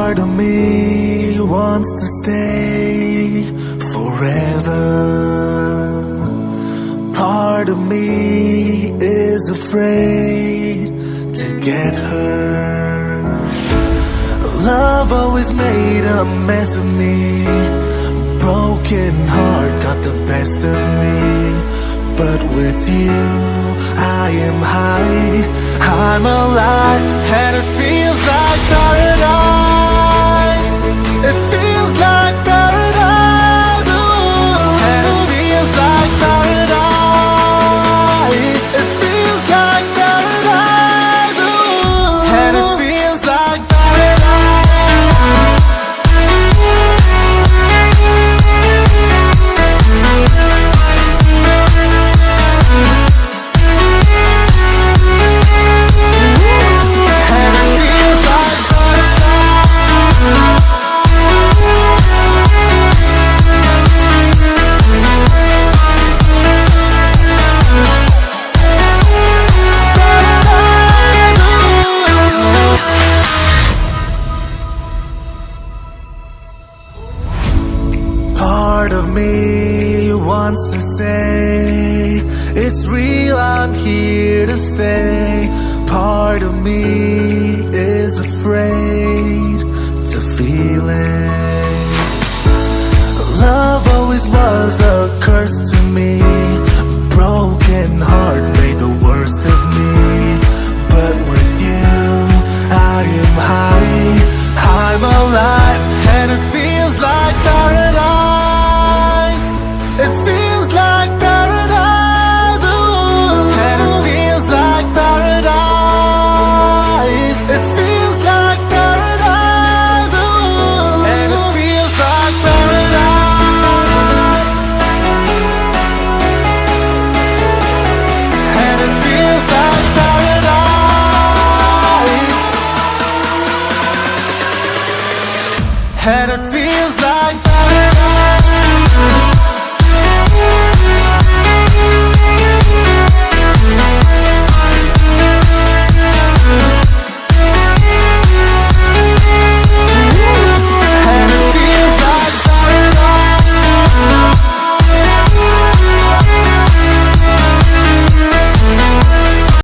Part of me wants to stay forever. Part of me is afraid to get hurt. Love always made a mess of me. Broken heart got the best of me. But with you, I am high, I'm alive, had a